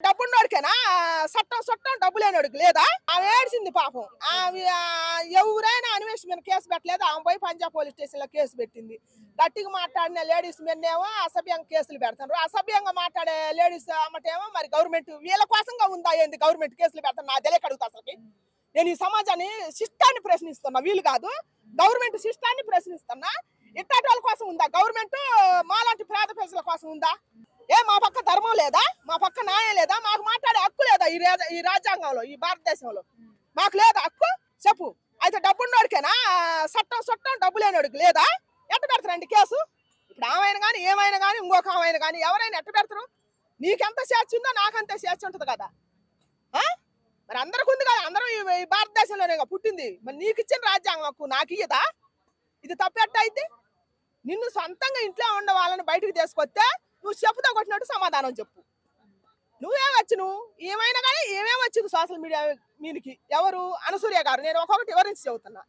డబ్బున్నోడికేనా చట్టం చుట్టం డబ్బు లేనోడికి లేదా? ఆమె ఏడ్చింది పాపం. ఆమె ఎవరైనా అన్వేషణ మీద కేసు పెట్టలేదు. ఆమె పోయి పంజాబ్ పోలీస్ స్టేషన్ లో కేసు పెట్టింది. గట్టిగా మాట్లాడిన లేడీస్ మీదేమో అసభ్యంగా కేసులు పెడతారు. అసభ్యంగా మాట్లాడే లేడీస్ అమ్మటేమో మరి గవర్నమెంట్ వీళ్ళ కోసంగా ఉందా ఏంది గవర్నమెంట్ కేసులు పెడతాను? నా తెలియక అడుగుతా అసలుకి. నేను ఈ సమాజాన్ని శిష్టాన్ని ప్రశ్నిస్తున్నా, వీలు కాదు. గవర్నమెంట్ శిష్టాన్ని ప్రశ్నిస్తున్నా. ఇట్లాంటి వాళ్ళ కోసం ఉందా గవర్నమెంట్? మాలాంటి పేద ప్రజల కోసం ఉందా? మా పక్క ధర్మం లేదా? మా పక్క న్యాయం లేదా? మాకు మాట్లాడే హక్కు లేదా ఈ రాజ్యాంగంలో, ఈ భారతదేశంలో? మాకు లేదా హక్కు? చెప్పు. అయితే డబ్బున్నోడికేనా చట్టం చుట్టం డబ్బు లేనోడికి లేదా? ఎట్ట పెడతారండి కేసు? ఇప్పుడు ఆమెను కానీ ఏమైనా కానీ ఇంకొక ఆమెను కానీ ఎవరైనా ఎట్ట పెడతారు? నీకెంత స్వేచ్ఛ ఉందో నాకంతే స్వేచ్ఛ ఉంటుంది కదా. మరి అందరికి ఉంది కదా, అందరం ఈ భారతదేశంలోనే పుట్టింది. మరి నీకు ఇచ్చిన రాజ్యాంగం హక్కు నాకు ఇయ్యదా? ఇది తప్పెట్ట అయితే? నిన్ను సొంతంగా ఇంట్లో ఉండే వాళ్ళని బయటకు తీసుకొస్తే నువ్వు చెప్పుతో కొట్టినట్టు సమాధానం చెప్పు. నువ్వేమొచ్చు, నువ్వు ఏమైనా కానీ ఏమేమొచ్చింది సోషల్ మీడియా మీనికి? ఎవరు? అనసూయ గారు. నేను ఒక్కొక్కటి వివరించి చెబుతున్నా.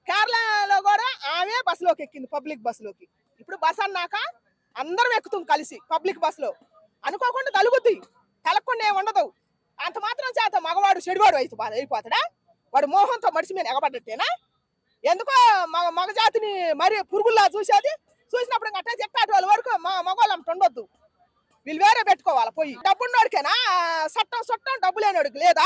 కేరళలో కూడా ఆమె బస్సులోకి ఎక్కింది, పబ్లిక్ బస్సులోకి. ఇప్పుడు బస్ అన్నాక అందరం ఎక్కుతాం కలిసి పబ్లిక్ బస్సులో. అనుకోకుండా తలుగుద్ది, తలగకుండా ఏమి ఉండదు. అంత మాత్రం చేత మగవాడు చెడువాడు అయిపోతాడా? వాడు మోహంతో మడిసి మీద ఎగబడ్డట్టేనా? ఎందుకో మగ జాతిని మరి పురుగుల్లా చూసినప్పుడు అట్లా చెప్తాడు వాళ్ళ వరకు మగవాళ్ళు అంత ఉండొద్దు. వీళ్ళు వేరే పెట్టుకోవాలి పోయి. డబ్బున్నోడికేనా చట్టం చుట్టం డబ్బు లేనోడికి లేదా?